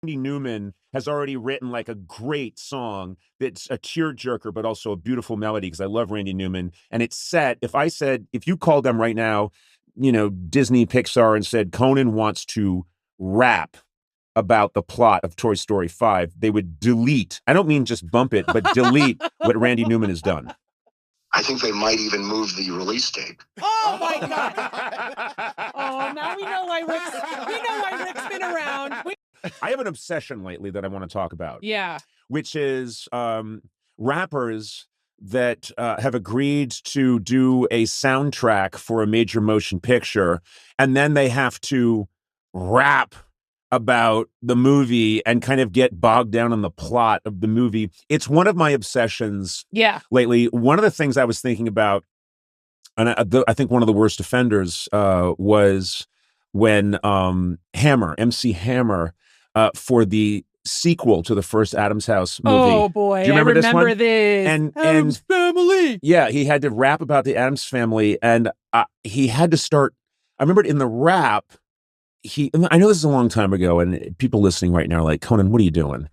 Newman has already written like a great song that's a tearjerker, but also a beautiful melody, because I love Randy Newman. And it's set, if you called them right now, Disney, Pixar, and said, Conan wants to rap about the plot of Toy Story 5, they would delete, I don't mean just bump it, but delete what Randy Newman has done. I think they might even move the release date. Oh my God. Oh, now we know why Rick's been around. I have an obsession lately that I want to talk about. Yeah. Which is rappers that have agreed to do a soundtrack for a major motion picture, and then they have to rap about the movie and kind of get bogged down in the plot of the movie. It's one of my obsessions lately. One of the things I was thinking about, and I think one of the worst offenders was when MC Hammer, for the sequel to the first Addams House movie. Oh boy, do you remember this one? And Addams Family. Yeah, he had to rap about the Addams Family, and he had to start. I remember in the rap, I know this is a long time ago, and people listening right now are like, Conan, what are you doing?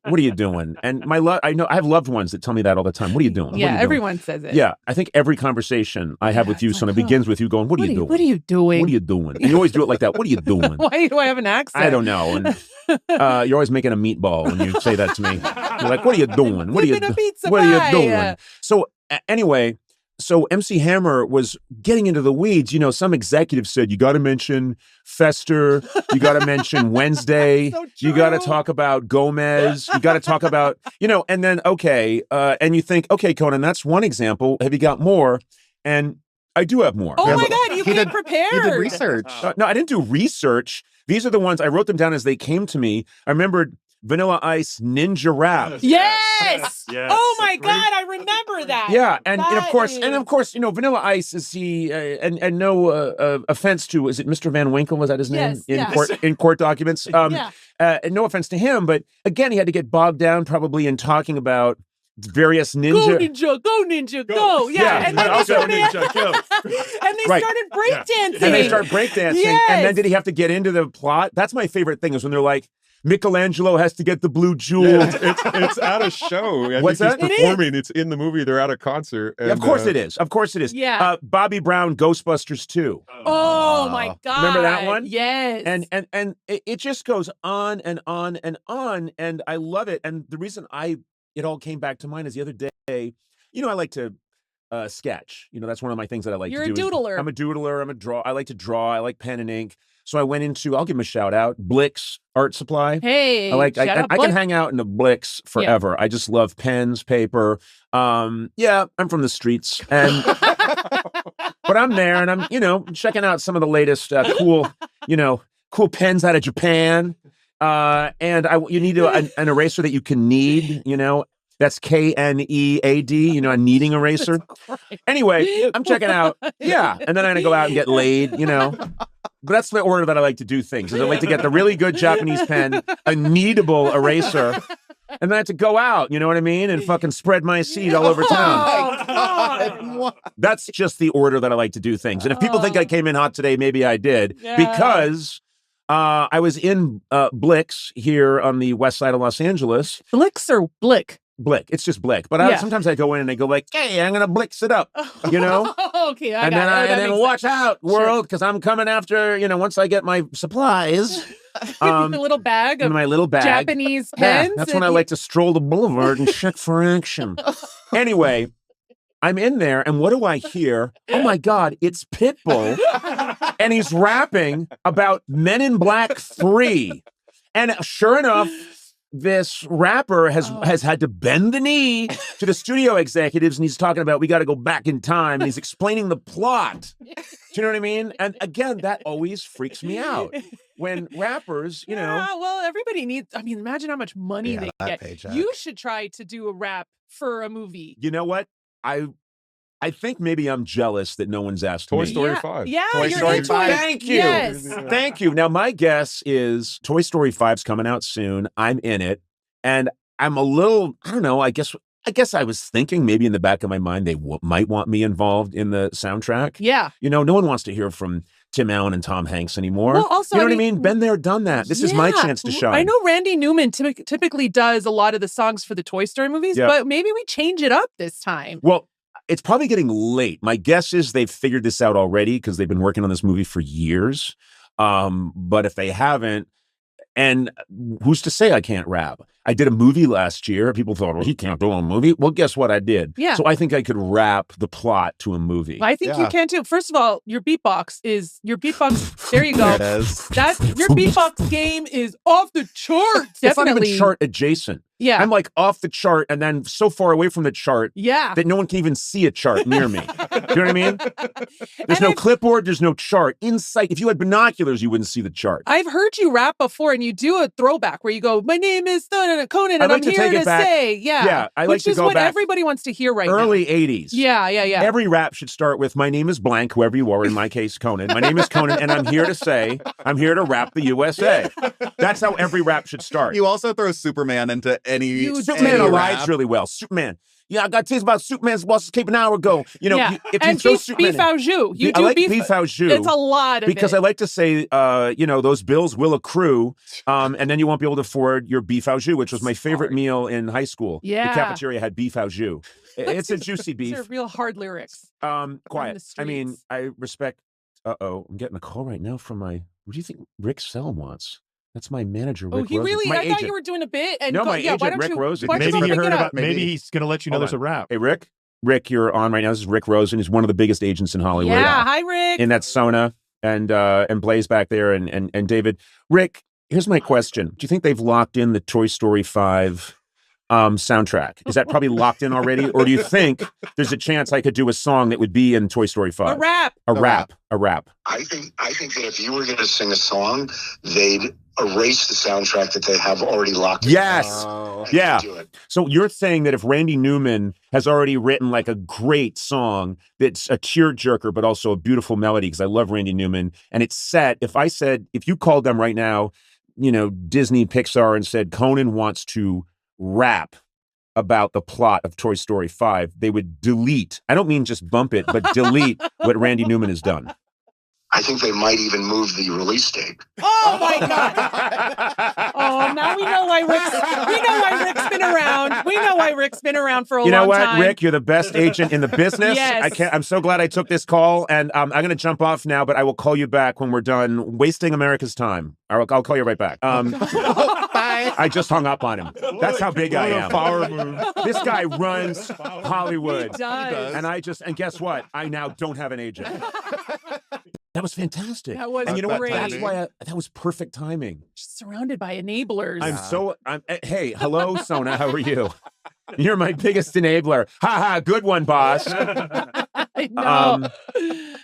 What are you doing? And I know I have loved ones that tell me that all the time. What are you doing? Yeah, everyone says it. Yeah, I think every conversation I have with you, son, it begins with you going, what are you doing? What are you doing? What are you doing? And you always do it like that. What are you doing? Why do I have an accent? I don't know. And you're always making a meatball when you say that to me. You're like, what are you doing? What are you doing? So anyway, so MC Hammer was getting into the weeds. Some executives said, you got to mention Fester. You got to mention Wednesday. So you got to talk about Gomez. You got to talk about, and then, and you think, okay, Conan, that's one example. Have you got more? And I do have more. Oh my God, you came prepared. You did research. No, I didn't do research. These are the ones, I wrote them down as they came to me. I remembered Vanilla Ice Ninja Rap. Yes. Oh my God, I remember that. Yeah, and of course, Vanilla Ice is and no offense to, is it Mr. Van Winkle? Was that his name in court documents? No offense to him, but again, he had to get bogged down probably in talking about various ninja. Go ninja, go. Yeah. And then also ninja, go. And they started breakdancing. And they start breakdancing. Yes. And then did he have to get into the plot? That's my favorite thing, is when they're like, Michelangelo has to get the blue jewel. Yeah, it's at a show. What's that? He's performing. It's in the movie. They're at a concert. And, of course it is. Of course it is. Yeah. Bobby Brown, Ghostbusters 2. Oh my God. Remember that one? Yes. And it just goes on and on and on, and I love it. And the reason it all came back to mind is the other day, I like to sketch. That's one of my things that I like to do. You're a doodler. I'm a doodler. I like to draw. I like pen and ink. So I went into, I'll give him a shout out, Blix Art Supply. Hey, I can hang out in the Blix forever. Yeah. I just love pens, paper. I'm from the streets, and but I'm there, and I'm checking out some of the latest cool pens out of Japan. And you need an eraser that you can knead. That's KNEAD, a kneading eraser. Anyway, I'm checking out. Yeah. And then I'm going to go out and get laid, But that's the order that I like to do things. Is I like to get the really good Japanese pen, a kneadable eraser, and then I have to go out, you know what I mean? And fucking spread my seed all over town. Oh, that's just the order that I like to do things. And if people think I came in hot today, maybe I did. Yeah. Because I was in Blix here on the west side of Los Angeles. Blix or Blick? Blick. It's just Blick. But sometimes I go in and I go like, hey, I'm going to Blix it up, Okay, and then watch out, world, because I'm coming after, once I get my supplies. The little bag of my little bag. Japanese pens. That's when I like to stroll the boulevard and check for action. Anyway, I'm in there, and what do I hear? Oh my God, it's Pitbull. And he's rapping about Men in Black 3. And sure enough, this rapper has had to bend the knee to the studio executives, and he's talking about, we got to go back in time, and he's explaining the plot. Do you know what I mean? And again, that always freaks me out when rappers, well, everybody needs, imagine how much money they get. Paycheck. You should try to do a rap for a movie. You know what? I think maybe I'm jealous that no one's asked Toy me. Story 5. Yeah, Toy Story 5. Thank you. Yes. Thank you. Now, my guess is Toy Story 5's coming out soon. I'm in it. And I'm a little, I don't know, I guess I was thinking maybe in the back of my mind they might want me involved in the soundtrack. Yeah. No one wants to hear from Tim Allen and Tom Hanks anymore. Well, also, you know what I mean? Been there, done that. This is my chance to shine. I know Randy Newman typically does a lot of the songs for the Toy Story movies, but maybe we change it up this time. Well, it's probably getting late. My guess is they've figured this out already because they've been working on this movie for years. But if they haven't, and who's to say I can't rap? I did a movie last year. People thought, well, he can't do a movie. Well, guess what I did? Yeah. So I think I could rap the plot to a movie. I think you can too. First of all, your beatbox. There you go. There it is. Your beatbox game is off the charts. It's not even chart adjacent. Yeah. I'm like off the chart and then so far away from the chart that no one can even see a chart near me. Do you know what I mean? There's no clipboard, there's no chart. If you had binoculars, you wouldn't see the chart. I've heard you rap before and you do a throwback where you go, my name is Conan and I'm here to say, I like which to is go what back everybody wants to hear right early now. 80s. Yeah. Every rap should start with, my name is blank, whoever you are, in my case, Conan. My name is Conan, and I'm here to rap the USA. That's how every rap should start. You also throw Superman into any Superman aligns really well. Superman. Yeah, I got teased about Superman's boss came an hour ago. You know, if you throw Superman, beef au jus. I like beef au jus. It's a lot of because I like to say, those bills will accrue, and then you won't be able to afford your beef au jus, which was my favorite meal in high school. Yeah, the cafeteria had beef au jus. It's a juicy beef. These are real hard lyrics. Quiet. I mean, I respect. I'm getting a call right now from my. What do you think Rick Sell wants? That's my manager, Rick he Rosen. really? I thought you were doing a bit. And no, my agent, Rick Rosen. Maybe you heard about. Maybe he's going to let you know there's a rap. Hey, Rick, you're on right now. This is Rick Rosen. He's one of the biggest agents in Hollywood. Yeah, hi, Rick. And that's Sona and Blaze back there and David. Rick, here's my question. Do you think they've locked in the Toy Story 5 soundtrack? Is that probably locked in already? Or do you think there's a chance I could do a song that would be in Toy Story 5? A rap. I think that if you were going to sing a song, they'd erase the soundtrack that they have already locked in. Yes. Yeah. So you're saying that if Randy Newman has already written like a great song that's a tearjerker, but also a beautiful melody, because I love Randy Newman, and it's set, if you called them right now, Disney, Pixar, and said, Conan wants to rap about the plot of Toy Story 5, they would delete, I don't mean just bump it, but delete what Randy Newman has done. I think they might even move the release date. Oh my God! Oh, now we know why Rick's been around. We know why Rick's been around for a long time. You know what, Rick? You're the best agent in the business. Yes. I'm so glad I took this call, and I'm going to jump off now, but I will call you back when we're done wasting America's time. I'll call you right back. Bye. I just hung up on him. That's how big I am. Power move. This guy runs Hollywood. He does. And guess what? I now don't have an agent. That was fantastic. That was and you know great. what? That's why that was perfect timing. Just surrounded by enablers. Hey, hello, Sona. How are you? You're my biggest enabler. Ha ha. Good one, boss. I know.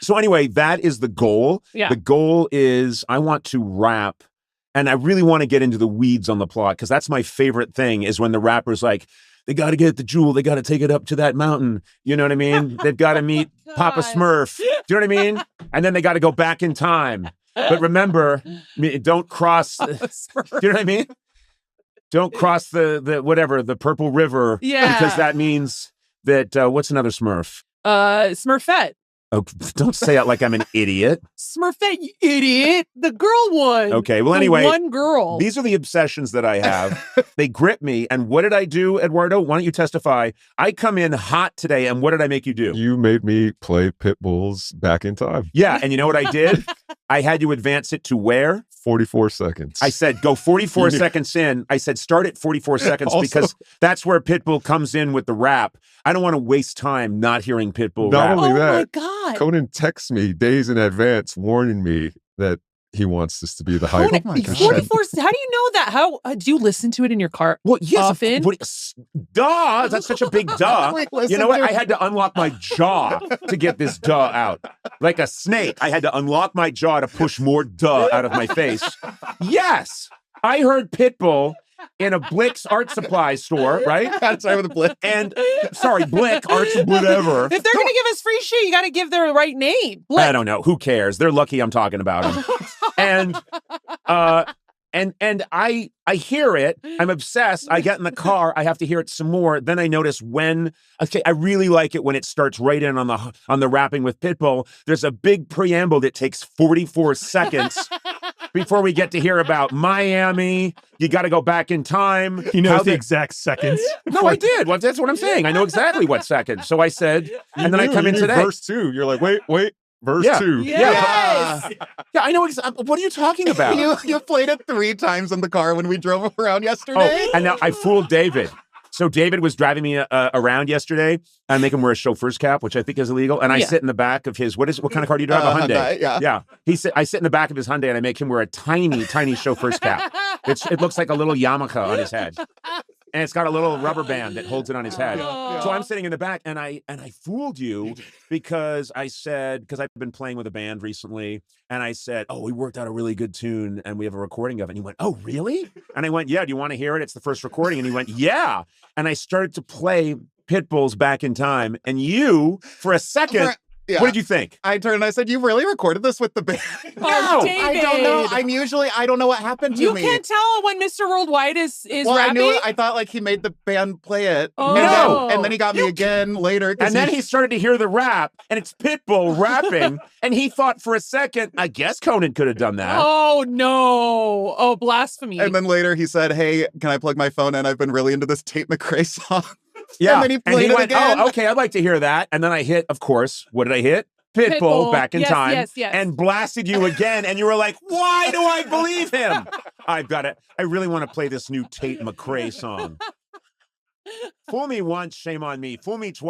So anyway, that is the goal. Yeah. The goal is I want to rap. And I really want to get into the weeds on the plot, because that's my favorite thing, is when the rapper's like, they got to get the jewel. They got to take it up to that mountain. You know what I mean? They've got to meet Papa Smurf. Do you know what I mean? And then they got to go back in time. But remember, don't cross. Do you know what I mean? Don't cross the Purple River. Yeah. Because that means that, what's another Smurf? Smurfette. Oh, don't say it like I'm an idiot. Smurfette, you idiot. The girl one. Okay, well, anyway. One girl. These are the obsessions that I have. They grip me. And what did I do, Eduardo? Why don't you testify? I come in hot today, and what did I make you do? You made me play Pitbull's Back in Time. Yeah, and you know what I did? I had you advance it to where? 44 seconds. I said, go 44 seconds in. I said, start at 44 seconds because that's where Pitbull comes in with the rap. I don't want to waste time not hearing Pitbull rap. Not only that, my God. Conan texts me days in advance warning me that he wants this to be the hype. Conan, 44, how do you know that? How do you listen to it in your car? Well, yes, often? Duh, that's such a big duh. You know what? I had to unlock my jaw to get this duh out. Like a snake, I had to unlock my jaw to push more duh out of my face. Yes, I heard Pitbull in a Blick's art supply store, right? Sorry with a Blick. And sorry, Blick, arts, whatever. If they're going to give us free shit, you got to give their right And I hear it. I'm obsessed. I get in the car. I have to hear it some more. Then I notice I really like it when it starts right in on the rapping with Pitbull. There's a big preamble that takes 44 seconds before we get to hear about Miami. You got to go back in time. He knows the exact seconds. No, I did. Well, that's what I'm saying. I know exactly what seconds. So I said, and then I come in today. Verse 2. You're like, wait. Verse 2. Yes. Yeah, I know exactly. What are you talking about? You played it 3 times in the car when we drove around yesterday. Oh, and now I fooled David. So David was driving me around yesterday. I make him wear a chauffeur's cap, which I think is illegal. And I sit in the back of his, what kind of car do you drive? A Hyundai. Yeah. I sit in the back of his Hyundai and I make him wear a tiny, tiny chauffeur's cap. It looks like a little yarmulke on his head. And it's got a little rubber band that holds it on his head. So I'm sitting in the back and I fooled you because because I've been playing with a band recently. And I said, oh, we worked out a really good tune and we have a recording of it. And you went, oh, really? And I went, yeah, do you want to hear it? It's the first recording. And he went, yeah. And I started to play Pitbull's Back in Time. And you, for a second, what did you think? I turned and I said, you really recorded this with the band? Oh, David. I don't know. I don't know what happened to me. You can't tell when Mr. Worldwide is rapping? I thought like he made the band play it. Oh. And then he got me again later. And then he started to hear the rap, and it's Pitbull rapping, and he thought for a second, I guess Conan could have done that. Oh, no. Oh, blasphemy. And then later he said, hey, can I plug my phone in? I've been really into this Tate McRae song. Yeah. And then he played it went, again. oh, okay, I'd like to hear that. And then I hit, of course, what did I hit? Pitbull, Back in Time. Yes. And blasted you again. And you were like, why do I believe him? I've got it. I really want to play this new Tate McRae song. Fool me once, shame on me. Fool me twice.